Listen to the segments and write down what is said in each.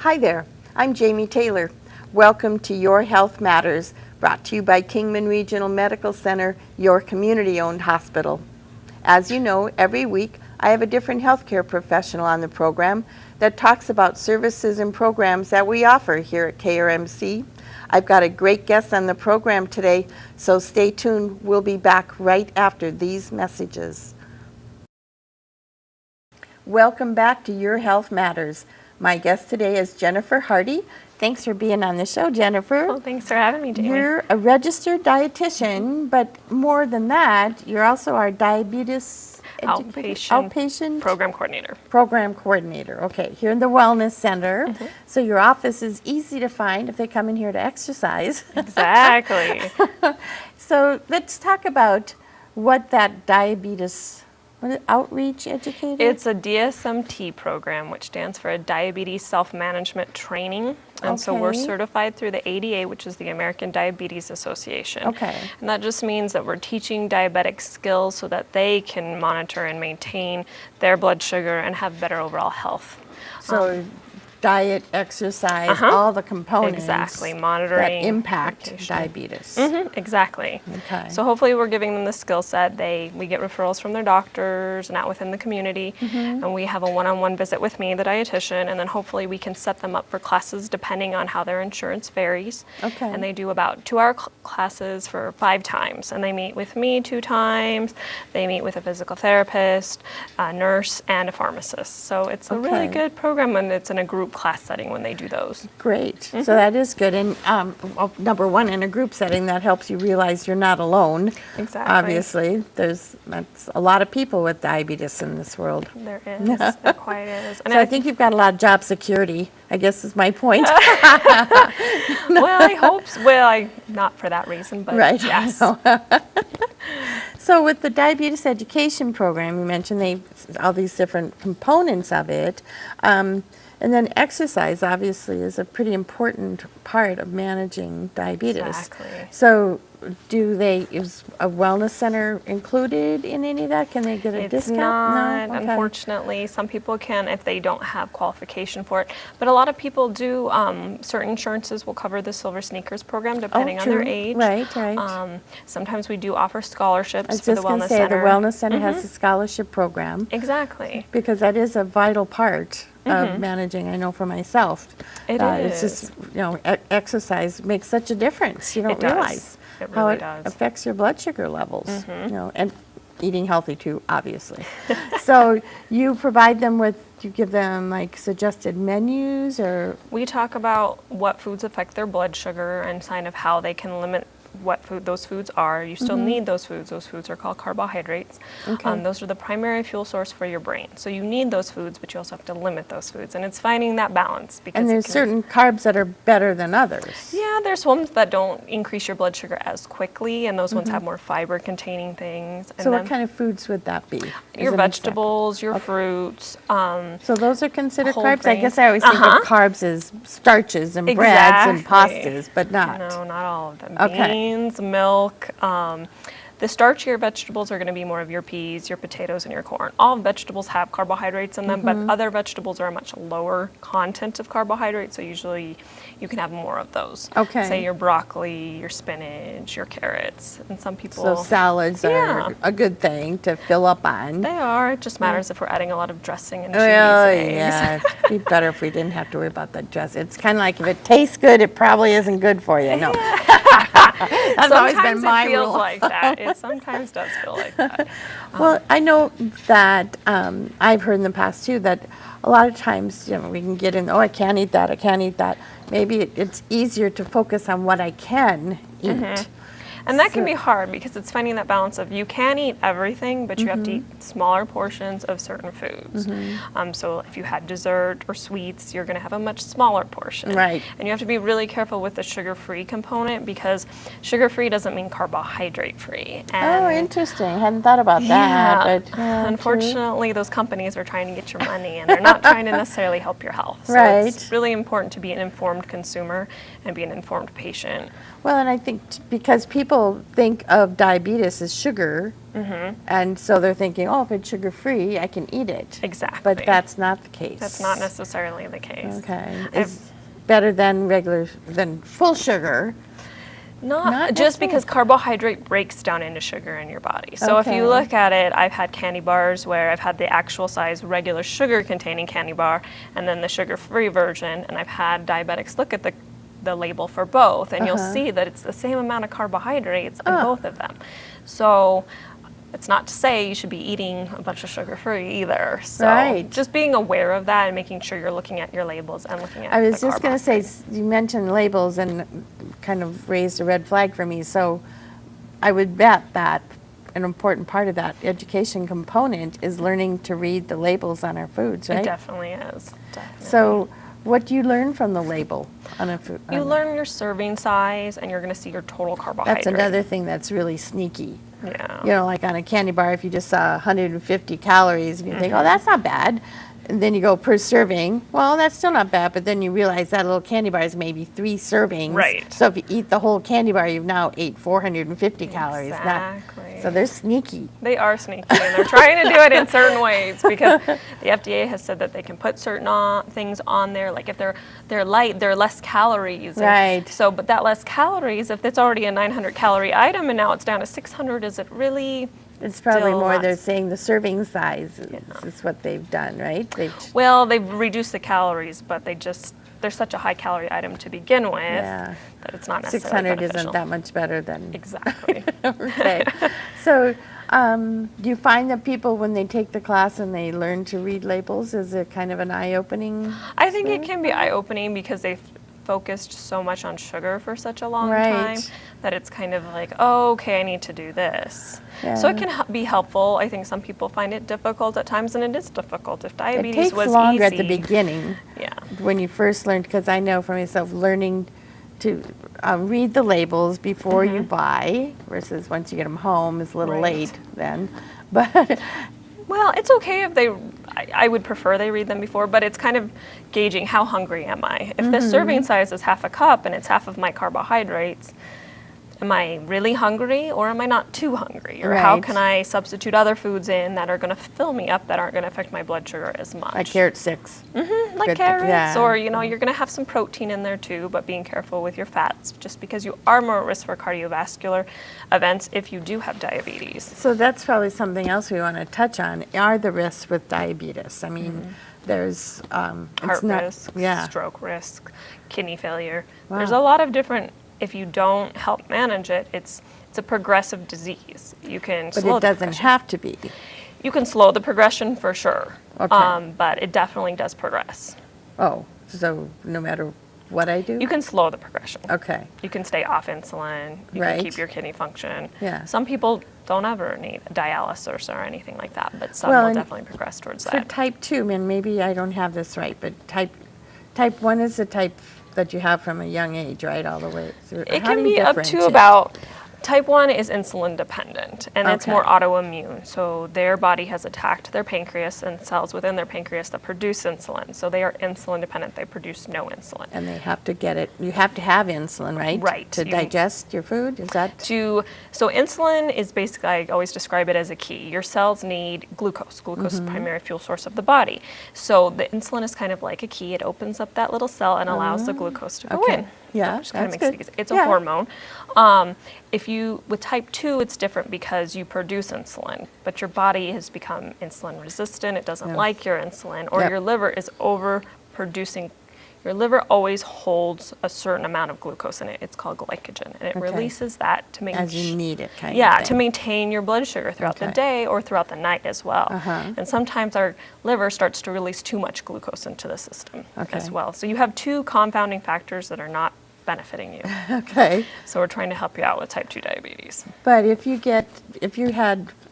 Hi there, I'm Jamie Taylor. Welcome to Your Health Matters, brought to you by Kingman Regional Medical Center, your community-owned hospital. As you know, every week I have a different healthcare professional on the program that talks about services and programs that we offer here at KRMC. I've got a great guest on the program today, so stay tuned. We'll be back right after these messages. Welcome back to Your Health Matters. My guest today is Jennifer Hardy. Thanks for being on the show, Jennifer. Well, thanks for having me, Jamie. You're a registered dietitian, but more than that, you're also our diabetes outpatient program coordinator. Program coordinator, okay, here in the Wellness Center. So your office is easy to find if they come in here to exercise. Exactly. So let's talk about what that diabetes outreach educator? It's a DSMT program, which stands for a Diabetes Self-Management Training. And so we're certified through the ADA, which is the American Diabetes Association. Okay. And that just means that we're teaching diabetics skills so that they can monitor and maintain their blood sugar and have better overall health. So diet, exercise, all the components monitoring that impact diabetes. Exactly. Okay. So hopefully we're giving them the skill set. We get referrals from their doctors and out within the community, and we have a one-on-one visit with me, the dietitian, and then hopefully we can set them up for classes depending on how their insurance varies. Okay. And they do about 2-hour classes for 5 times, and they meet with me 2 times. They meet with a physical therapist, a nurse, and a pharmacist. So it's a really good program, and it's in a group class setting when they do those. Great. So that is good. And well, number one, in a group setting, that helps you realize you're not alone. Exactly. Obviously, that's a lot of people with diabetes in this world. There is. There quite is. And So I think you've got a lot of job security, I guess is my point. Well, I hope so. Well, not for that reason, but Right. yes. So with the diabetes education program, you mentioned all these different components of it. And then exercise, obviously, is a pretty important part of managing diabetes. Exactly. So is a wellness center included in any of that? Can they get a It's discount? not, No? Okay. unfortunately. Some people can if they don't have qualification for it. But a lot of people do. Certain insurances will cover the Silver Sneakers program depending on their true. age. Right. Sometimes we do offer scholarships I was for the just going Wellness to say, Center. the Wellness Center has a scholarship program. Exactly. Because that is a vital part of managing, I know for myself. It It's is. just, exercise makes such a difference. You don't It does. realize It how really it does. affects your blood sugar levels, and eating healthy too, obviously. So you provide them with, you give them like suggested menus or? We talk about what foods affect their blood sugar and kind of how they can limit what food those foods are. You still need those foods. Those foods are called carbohydrates. Okay. Those are the primary fuel source for your brain. So you need those foods, but you also have to limit those foods. And it's finding that balance. Because And there's certain carbs that are better than others. Yeah, there's ones that don't increase your blood sugar as quickly, and those ones have more fiber-containing things. And So then what kind of foods would that be? your As an vegetables, your fruits. So those are considered whole carbs? I grains. guess I always think of carbs as starches and breads and Exactly. pastas, but not. No, not all of them. Okay. Beans, milk. The starchier vegetables are going to be more of your peas, your potatoes, and your corn. All vegetables have carbohydrates in them, but other vegetables are a much lower content of carbohydrates, so usually you can have more of those. Okay. Say your broccoli, your spinach, your carrots, and some people... So salads are a good thing to fill up on. They are. It just matters if we're adding a lot of dressing and cheese Well, and eggs. yeah, it'd be better if we didn't have to worry about the dress. It's kind of like if it tastes good, it probably isn't good for you. No. That's always been my Sometimes it feels rule. like that. It sometimes does feel like that. Well, I know that I've heard in the past too that a lot of times, we can get in, I can't eat that, I can't eat that. Maybe it's easier to focus on what I can eat. And that can be hard because it's finding that balance of you can eat everything, but you have to eat smaller portions of certain foods. So if you had dessert or sweets, you're going to have a much smaller portion. Right. And you have to be really careful with the sugar-free component because sugar-free doesn't mean carbohydrate-free. Oh, interesting. I hadn't thought about that. But, yeah, Unfortunately, those companies are trying to get your money and they're not trying to necessarily help your health. So Right. it's really important to be an informed consumer and be an informed patient. Well, and I think because people people think of diabetes as sugar, Mm-hmm. and so they're thinking, oh, if it's sugar-free, I can eat it. Exactly. But that's not the case. That's not necessarily the case. Okay. I've- It's better than full sugar. Not Not just because necessarily. carbohydrate breaks down into sugar in your body. So if Okay. you look at it, I've had candy bars where I've had the actual size regular sugar containing candy bar and then the sugar-free version, and I've had diabetics look at the label for both, and you'll see that it's the same amount of carbohydrates in both of them. So it's not to say you should be eating a bunch of sugar-free either. So Right. just being aware of that and making sure you're looking at your labels and looking at I was the just going to say, carbohydrates. you mentioned labels and kind of raised a red flag for me. So I would bet that an important part of that education component is learning to read the labels on our foods, It right? definitely is. Definitely. So what do you learn from the label on a food? You learn your serving size, and you're going to see your total carbohydrate. That's another thing that's really sneaky. Yeah. You know, like on a candy bar, if you just saw 150 calories, and you think, oh, that's not bad. And then you go per serving, well, that's still not bad, but then you realize that little candy bar is maybe 3 servings. Right. So if you eat the whole candy bar, you've now ate 450 calories. Exactly. So they're sneaky. They are sneaky, and they're trying to do it in certain ways because the FDA has said that they can put certain things on there, like if they're light, they're less calories. And Right. So, but that less calories, if it's already a 900 calorie item and now it's down to 600, is it really? It's probably still more not they're saying the serving size is what they've done, right? Well, they've reduced the calories, but they're such a high calorie item to begin with Yeah. that it's not necessarily 600 beneficial. isn't that much better than. Exactly. Okay. So do you find that people, when they take the class and they learn to read labels, is it kind of an eye-opening? I think it can be eye-opening because they've focused so much on sugar for such a long Right. time that it's kind of like, oh, okay, I need to do this. So it Yeah. can be helpful. I think some people find it difficult at times, and it is difficult. If It diabetes takes was longer easy, at the beginning yeah, when you first learned, because I know for myself, learning to read the labels before you buy versus once you get them home is a little Right. late then. But well, it's okay if they. I would prefer they read them before, but it's kind of gauging how hungry am I. If the serving size is half a cup and it's half of my carbohydrates, am I really hungry or am I not too hungry? Or how Right. can I substitute other foods in that are going to fill me up that aren't going to affect my blood sugar as much? like carrot sticks. Like good- carrots, yeah. or you're going to have some protein in there too, but being careful with your fats, just because you are more at risk for cardiovascular events if you do have diabetes. So that's probably something else we want to touch on, are the risks with diabetes. I mean, there's Heart it's not, risk, yeah. stroke risk, kidney failure. Wow. There's a lot of different. If you don't help manage it, it's a progressive disease. You can But slow it the doesn't progression. have to be. You can slow the progression for sure, Okay. but it definitely does progress. Oh, so no matter what I do? You can slow the progression. Okay. You can stay off insulin. You Right. can keep your kidney function. Yeah. Some people don't ever need dialysis or anything like that, but some Well, will and definitely progress towards For that. type 2, and maybe I don't have this right, but type 1 is the type that you have from a young age, right, all the way through. It How can do you be up to differentiate? about. Type 1 is insulin dependent, and it's Okay. more autoimmune. So their body has attacked their pancreas and cells within their pancreas that produce insulin. So they are insulin dependent. They produce no insulin. And they have to get it, you have to have insulin, right? Right. To You- digest your food, is that? So insulin is basically, I always describe it as a key. Your cells need glucose. Glucose is the primary fuel source of the body. So the insulin is kind of like a key. It opens up that little cell and allows the glucose to go Okay. in. Yeah, Which kind of that's makes good. it easy. It's a Yeah. hormone. With type 2, it's different because you produce insulin, but your body has become insulin resistant. It doesn't Yeah. like your insulin, or Yep. your liver is overproducing. Your liver always holds a certain amount of glucose in it. It's called glycogen, and it Okay. releases that to make As you need it, kind yeah, of to thing. maintain your blood sugar throughout the Okay. day or throughout the night as well. Uh-huh. And sometimes our liver starts to release too much glucose into the system Okay. as well. So you have two confounding factors that are not benefiting you. Okay. So we're trying to help you out with type 2 diabetes. But if you're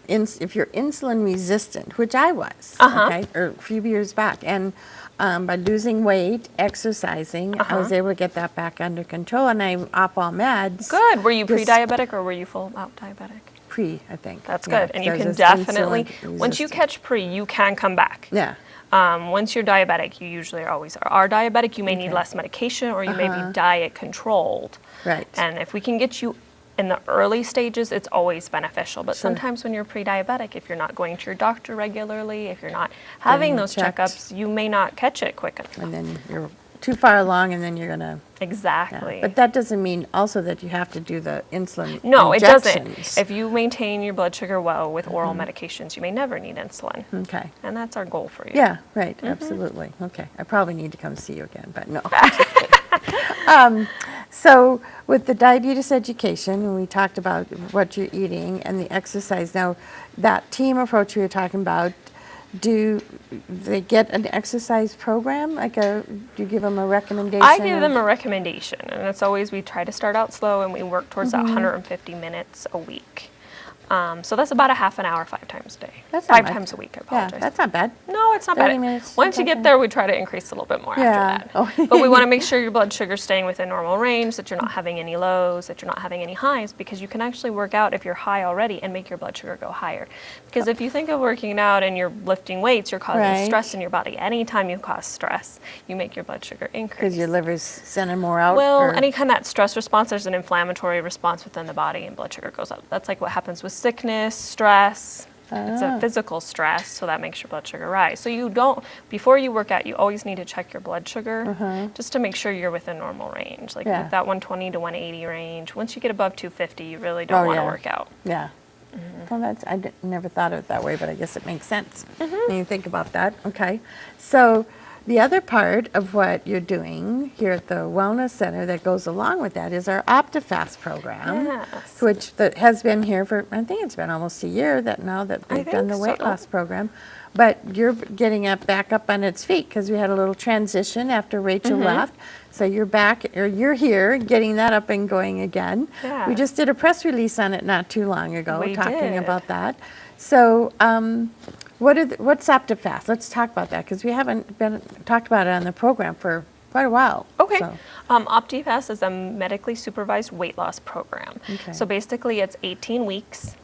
insulin resistant, which I was, okay, or a few years back, and by losing weight, exercising, I was able to get that back under control, and I'm off all meds. Good. Were you Just pre-diabetic or were you full out diabetic? Pre, I think. That's Yeah, good. And you so I can was just definitely, insulin once you resistant. catch pre, you can come back. Yeah. Once you're diabetic, you usually are diabetic. You may need less medication or you may be diet controlled. Right. And if we can get you in the early stages, it's always beneficial. But sometimes when you're pre-diabetic, if you're not going to your doctor regularly, if you're not having Getting those checked. checkups, you may not catch it quick enough. And then you're too far along, and then you're gonna. Exactly. But that doesn't mean also that you have to do the insulin. No, it injections. doesn't. If you maintain your blood sugar well with oral medications, you may never need insulin. Okay. And that's our goal for you. Yeah, right, absolutely. Okay, I probably need to come see you again, but no. I'm just kidding. So with the diabetes education, and we talked about what you're eating and the exercise. Now, that team approach we were talking about, do they get an exercise program? Do you give them a recommendation? I give them a recommendation, and it's always we try to start out slow and we work towards that 150 minutes a week. So that's about a half an hour, 5 times a day. That's not five much. times a week, I Yeah, apologize. that's not bad. No, it's not 30 bad. minutes, Once you get there, we try to increase a little bit more Yeah. after that. Oh. But we want to make sure your blood sugar's staying within normal range, that you're not having any lows, that you're not having any highs, because you can actually work out if you're high already and make your blood sugar go higher. Because if you think of working out and you're lifting weights, you're causing Right. stress in your body. Anytime you cause stress, you make your blood sugar increase. Because your liver's sending more out? Well, or- any kind of that stress response, there's an inflammatory response within the body and blood sugar goes up. That's like what happens with sickness, stress. It's a physical stress, so that makes your blood sugar rise. So you don't, before you work out, you always need to check your blood sugar just to make sure you're within normal range. Like Yeah. with that 120 to 180 range. Once you get above 250, you really don't Oh, want to yeah. work out. Yeah. Well, never thought of it that way, but I guess it makes sense when you think about that. Okay. So the other part of what you're doing here at the Wellness Center that goes along with that is our OptiFast program, Yes. which that has been here for, I think it's been almost a year that now that they've done the think weight so. loss program. But you're getting it back up on its feet because we had a little transition after Rachel left. So you're back, or you're here, getting that up and going again. Yeah. We just did a press release on it not too long ago, We talking did. about that. So, what's OptiFast? Let's talk about that because we haven't been talked about it on the program for quite a while. Okay. So, OptiFast is a medically supervised weight loss program. Okay. So basically, it's 18 weeks.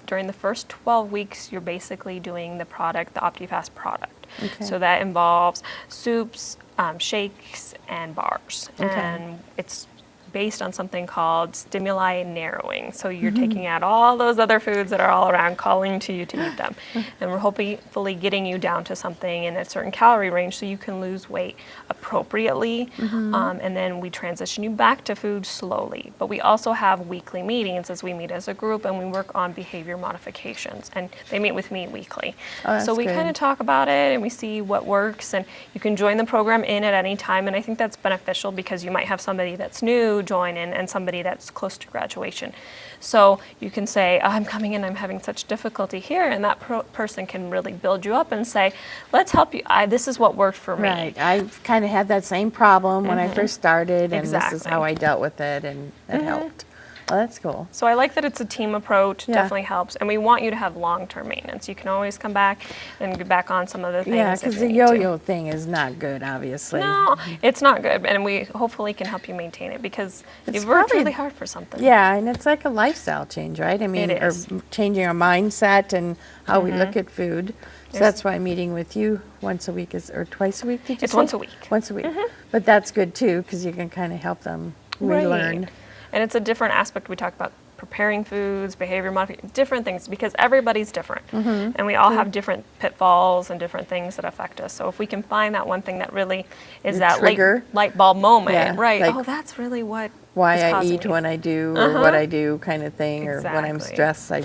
During the first 12 weeks, you're basically doing the product, the OptiFast product. Okay. So that involves soups, shakes, and bars. Okay. And it's based on something called stimuli narrowing. So you're taking out all those other foods that are all around, calling to you to eat them. And we're hopefully getting you down to something in a certain calorie range so you can lose weight appropriately. And then we transition you back to food slowly. But we also have weekly meetings as we meet as a group and we work on behavior modifications. And they meet with me weekly. Oh, that's so we good. kind of talk about it and we see what works. And you can join the program in at any time. And I think that's beneficial because you might have somebody that's new join in and somebody that's close to graduation. So you can say, oh, I'm coming in, I'm having such difficulty here, and that person can really build you up and say, let's help you. This is what worked for me. right. I've kind of had that same problem when I first started, and this is Exactly. how I dealt with it, and it helped. Oh, that's cool. So I like that it's a team approach. It Yeah. definitely helps. And we want you to have long-term maintenance. You can always come back and get back on some of the things. Yeah, if because you the need to. yo-yo thing is not good, obviously. No, it's not good. And we hopefully can help you maintain it because It's you've worked probably- really hard for something. Yeah, and it's like a lifestyle change, right? I mean, It is. or changing our mindset and how we look at food. So Yes. that's why meeting with you once a week or twice a week, did you It's say? once a week. Once a week. But that's good too, because you can kind of help them relearn. Right. And it's a different aspect. We talk about preparing foods, behavior modification, different things because everybody's different. And we all have different pitfalls and different things that affect us. So if we can find that one thing that really is Your that trigger. light bulb moment, Yeah, right? like Oh, that's really what Why is I causing eat me. when I do, or what I do kind of thing, or when I'm Exactly. stressed, I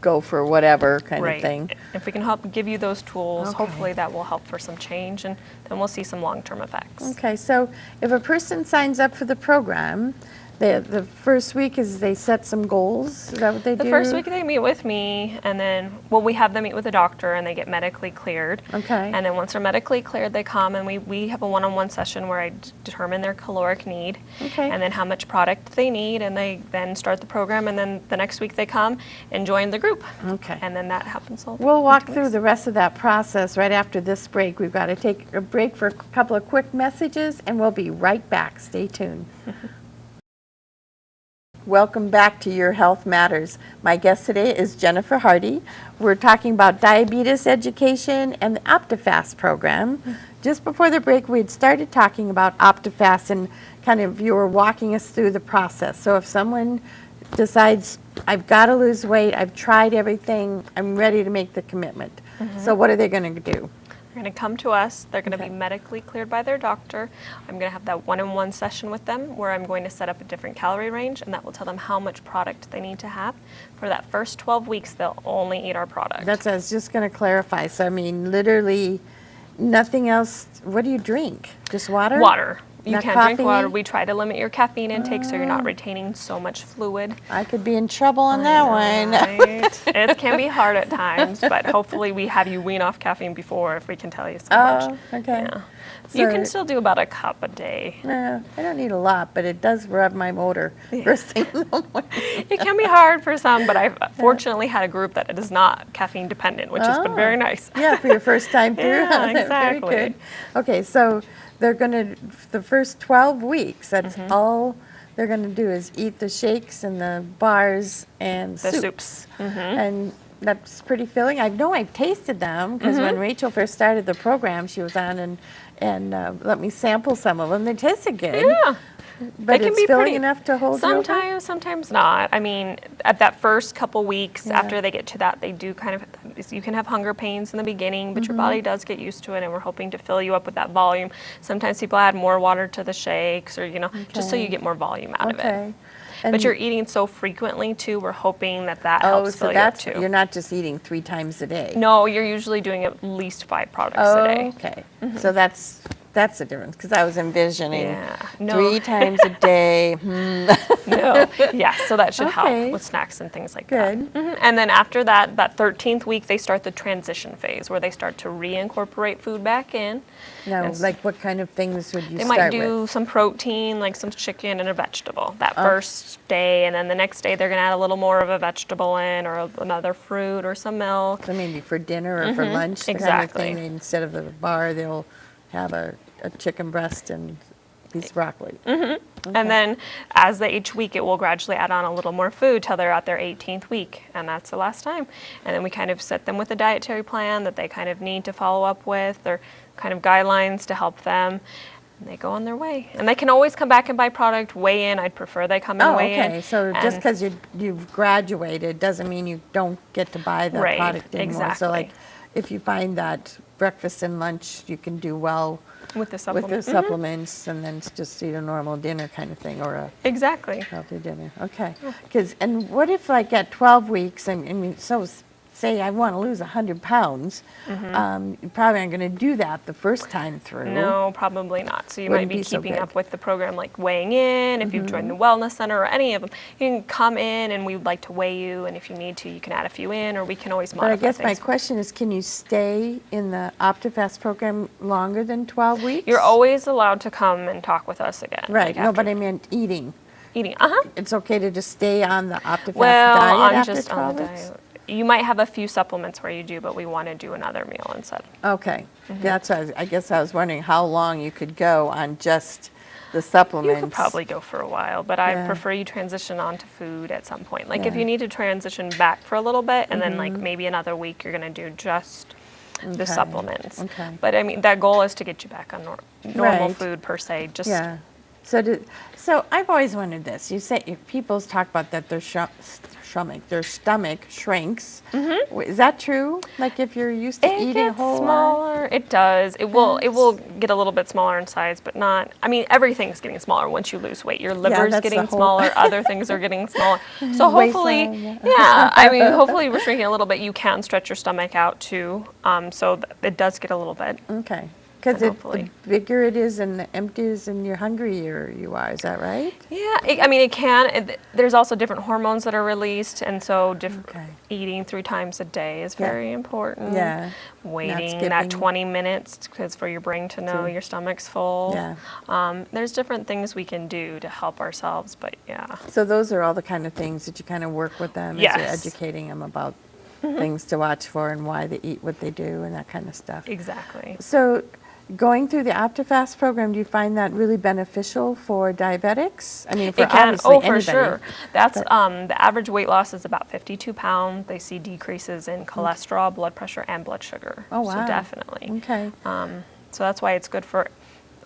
go for whatever kind Right. of thing. If we can help give you those tools, Okay. hopefully that will help for some change and then we'll see some long-term effects. Okay, so if a person signs up for the program, the first week is they set some goals? Is that what they do? The first week they meet with me, and then, well, we have them meet with a doctor and they get medically cleared. Okay. And then once they're medically cleared, they come and we have a one-on-one session where I determine their caloric need. Okay. And then how much product they need, and they then start the program, and then the next week they come and join the group. Okay. And then that happens all We'll walk 2 through weeks. the rest of that process right after this break. We've got to take a break for a couple of quick messages, and we'll be right back. Stay tuned. Welcome back to Your Health Matters. My guest today is Jennifer Hardy. We're talking about diabetes education and the OptiFast program. Just before the break, we had started talking about OptiFast and kind of you were walking us through the process. So if someone decides, I've got to lose weight, I've tried everything, I'm ready to make the commitment. So what are they going to do? They're going to come to us. They're going to Okay. be medically cleared by their doctor. I'm going to have that one-on-one session with them where I'm going to set up a different calorie range, and that will tell them how much product they need to have. For that first 12 weeks, they'll only eat our product. That's what I was just going to clarify. So, I mean, literally nothing else. What do you drink? Just water? Water. You Not can coffee? drink water. We try to limit your caffeine intake so you're not retaining so much fluid. I could be in trouble on that one. Right. It can be hard at times, but hopefully we have you wean off caffeine before if we can tell you so much. Oh, okay. Yeah. You So- can still do about a cup a day. No, I don't need a lot, but it does rev my motor first thing in the morning. It can be hard for some, but I've fortunately had a group that it is not caffeine dependent, which has been very nice. Yeah, for your first time through. Yeah, Very exactly. good. Okay, so they're going to, the first 12 weeks, that's Mm-hmm. all they're going to do is eat the shakes and the bars and The soups. soups. And that's pretty filling. I know I've tasted them because Mm-hmm. when Rachel first started the program, she was on and let me sample some of them. They tasted good. Yeah. But They can it's be filling pretty- enough to hold you over? Sometimes not. I mean, at that first couple weeks Yeah. after they get to that, they do kind of, you can have hunger pains in the beginning, but your Mm-hmm. body does get used to it, and we're hoping to fill you up with that volume. Sometimes people add more water to the shakes or, just so you Okay. get more volume out of it. Okay. But you're eating so frequently too, we're hoping that Oh, helps so fill you up that's, too. you're not just eating 3 times a day. No, you're usually doing at least 5 products Oh, a day. okay. So that's the difference, because I was envisioning Yeah. No. 3 times a day. No. Yeah, so that should Okay. help with snacks and things like Good. that. And then after that 13th week, they start the transition phase where they start to reincorporate food back in. Now, And s- like what kind of things would you They start might with? do some protein, like some chicken and a vegetable that first day, and then the next day they're going to add a little more of a vegetable in, or another fruit, or some milk. So maybe for dinner or for lunch, the kind of Exactly. thing. Instead of the bar, they'll have a chicken breast and a piece of broccoli. And then as each week, it will gradually add on a little more food till they're at their 18th week, and that's the last time. And then we kind of set them with a dietary plan that they kind of need to follow up with, or kind of guidelines to help them. And they go on their way. And they can always come back and buy product, weigh in. I'd prefer they come and Oh, weigh in. okay. So just And- because you've graduated doesn't mean you don't get to buy the Right, product anymore. So like, exactly. if you find that breakfast and lunch, you can do well with the with supplement. the supplements, and then just eat a normal dinner kind of thing, or a Exactly. healthy dinner. Okay. And what if like at 12 weeks, I mean, so say I want to lose 100 pounds, you probably aren't going to do that the first time through. No, probably not. So you Wouldn't might be be so keeping good. up with the program, like weighing in. If you've joined the wellness center or any of them, you can come in and we would like to weigh you. And if you need to, you can add a few in, or we can always But I modify guess my things. question is, can you stay in the OptiFast program longer than 12 weeks? You're always allowed to come and talk with us again. Right. like No, but after I meant eating. eating. It's okay to just stay on the OptiFast Well, diet on after just 12 on the weeks? diet. You might have a few supplements where you do, but we want to do another meal instead. Okay. Mm-hmm. That's what I guess I was wondering how long you could go on just the supplements. You could probably go for a while, but I Yeah. prefer you transition onto food at some point. Like if Yeah. Mm-hmm. you need to transition back for a little bit, and then like maybe another week you're going to do just the Okay. supplements. Okay. But I mean, that goal is to get you back on normal Right. food per se. Just Yeah. So I've always wondered this. You say people talk about that their stomach shrinks. Is that true? Like if you're used to it eating a gets whole lot? smaller. It does. It will get a little bit smaller in size, but not. I mean, everything's getting smaller once you lose weight. Your liver's that's the getting whole- smaller. Other things are getting smaller. So hopefully, Waistline, yeah. I mean, hopefully we're shrinking a little bit. You can stretch your stomach out too. So it does get a little bit. Okay. Because And the hopefully. bigger it is and the empties and you're hungrier you are. Is that right? Yeah, I mean, it can. There's also different hormones that are released, and so Okay. eating 3 times a day is Yeah. very important. Yeah. Waiting skipping. that 20 minutes because for your brain to know your stomach's full. Yeah. There's different things we can do to help ourselves, but yeah. So those are all the kind of things that you kind of work with them as you're Yes. educating them about things to watch for and why they eat what they do and that kind of stuff. Exactly. So going through the OptiFast program, do you find that really beneficial for diabetics? I mean, for It can. obviously Oh, for anybody. sure. That's but- the average weight loss is about 52 pounds. They see decreases in cholesterol, blood pressure, and blood sugar. Oh, wow. So definitely. Okay. So that's why it's good for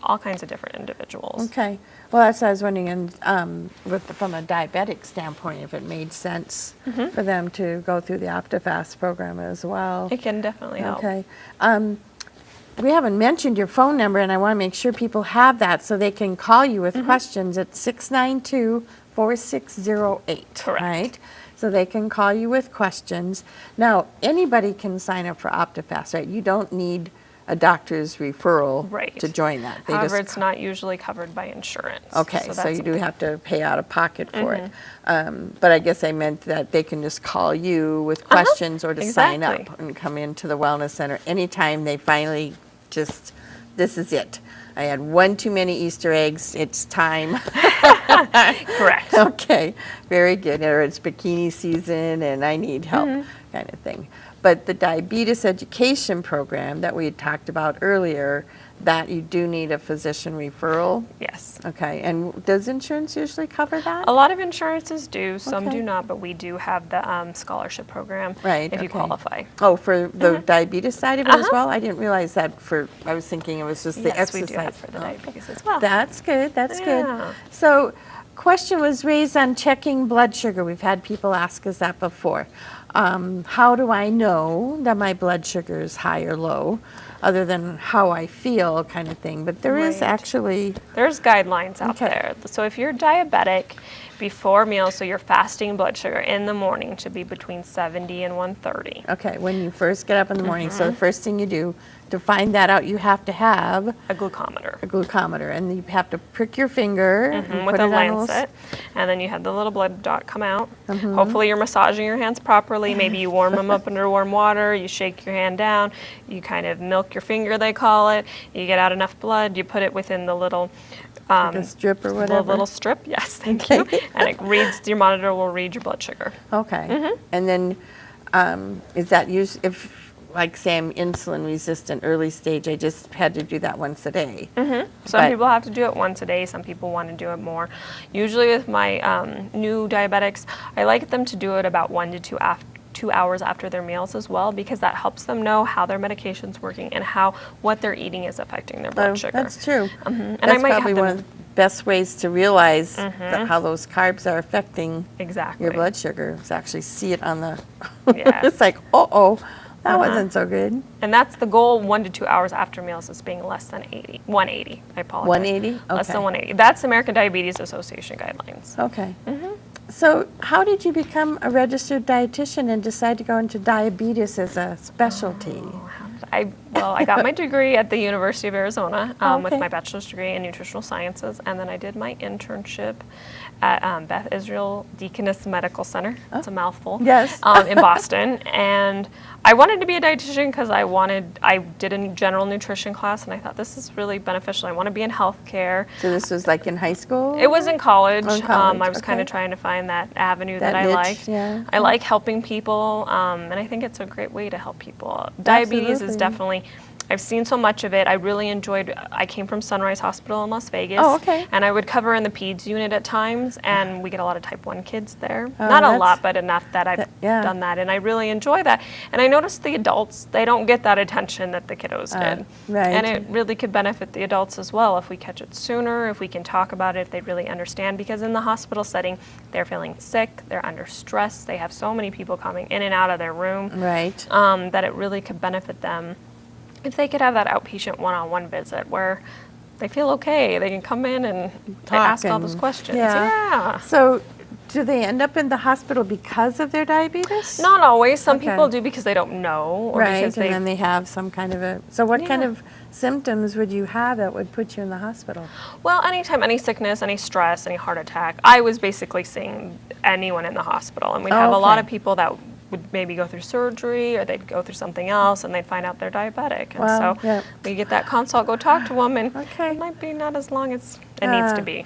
all kinds of different individuals. Okay. Well, that's what I was wondering, and from a diabetic standpoint, if it made sense for them to go through the OptiFast program as well. It can definitely help. Okay. We haven't mentioned your phone number, and I want to make sure people have that so they can call you with questions at 692-4608. Correct. Right? So they can call you with questions. Now, anybody can sign up for OptiFast, right? You don't need a doctor's referral Right. to join that. They However, just it's not usually covered by insurance. Okay, so that's you do have to pay out of pocket for it. But I guess I meant that they can just call you with questions or to sign up exactly. and come into the Wellness Center anytime they finally just, this is it. I had one too many Easter eggs, it's time. Correct. Okay, very good. Or it's bikini season and I need help, kind of thing. But the diabetes education program that we had talked about earlier, that you do need a physician referral. Yes. Okay, and does insurance usually cover that? A lot of insurances do, some Okay. do not, but we do have the scholarship program Right, if you okay. qualify. Oh, for the diabetes side of it as well? I didn't realize that I was thinking it was just the Yes, exercise. we do have for the Oh, diabetes as well. That's good, that's good. Yeah. So, question was raised on checking blood sugar. We've had people ask us that before. How do I know that my blood sugar is high or low, other than how I feel kind of thing? But there is Right. actually, There's guidelines out Okay. there. So if you're diabetic before meals, so your fasting blood sugar in the morning should be between 70 and 130. okay, when you first get up in the morning, so the first thing you do, to find that out, you have to have A glucometer. a glucometer, and you have to prick your finger and With put a it on a little lancet, and then you have the little blood dot come out. Mm-hmm. Hopefully you're massaging your hands properly. Maybe you warm them up under warm water, you shake your hand down, you kind of milk your finger, they call it. You get out enough blood, you put it within the little like a strip or the whatever. little strip. Yes, thank Okay. you. And it reads, your monitor will read your blood sugar. Okay. Mm-hmm. And then, is that if, like, say I'm insulin resistant early stage, I just had to do that once a day? Some But- people have to do it once a day. Some people want to do it more. Usually with my new diabetics, I like them to do it about 1 to 2 hours after their meals as well, because that helps them know how their medication's working and how what they're eating is affecting their blood Oh, sugar. that's true. And I That's might have probably them- one of the best ways to realize how those carbs are affecting Exactly. your blood sugar, is actually see it on the, Yes. it's like, uh-oh, that wasn't so good. And that's the goal, 1 to 2 hours after meals is being less than 180. I apologize. 180? Less than Okay. 180. That's American Diabetes Association guidelines. Okay. So how did you become a registered dietitian and decide to go into diabetes as a specialty? I got my degree at the University of Arizona with Okay. my bachelor's degree in nutritional sciences, and then I did my internship at Beth Israel Deaconess Medical Center. It's a mouthful. Yes. In Boston, and I wanted to be a dietitian because I did a general nutrition class, and I thought this is really beneficial. I want to be in healthcare. So this was like in high school? It was in college. Oh, in college, I was kind of okay. trying to find that avenue That that, I niche, liked. yeah. I like helping people, and I think it's a great way to help people. Diabetes is Absolutely. definitely, I've seen so much of it. I really enjoyed, I came from Sunrise Hospital in Las Vegas. Oh, okay. And I would cover in the peds unit at times, and we get a lot of type 1 kids there. Oh, Not a that's- lot, but enough that I've yeah. done that, and I really enjoy that. And I noticed the adults, they don't get that attention that the kiddos did. right. And it really could benefit the adults as well if we catch it sooner, if we can talk about it, if they really understand. Because in the hospital setting, they're feeling sick, they're under stress, they have so many people coming in and out of their room Right. that it really could benefit them if they could have that outpatient one-on-one visit where they feel okay, they can come in and ask all those and- questions. yeah. Yeah. So do they end up in the hospital because of their diabetes? Not always. Some Okay. people do because they don't know or Right, because and they then they have some kind of a, so what kind Yeah. of symptoms would you have that would put you in the hospital? Well, anytime, any sickness, any stress, any heart attack, I was basically seeing anyone in the hospital. And we'd have a lot Okay. of people that would maybe go through surgery or they'd go through something else and they'd find out they're diabetic. And Wow, so yeah. we get that consult, go talk to them, and Okay. it might be not as long as it needs to be.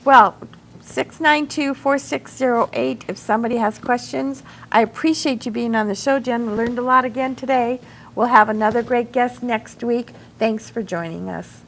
Well, 692-4608 if somebody has questions. I appreciate you being on the show, Jen. We learned a lot again today. We'll have another great guest next week. Thanks for joining us.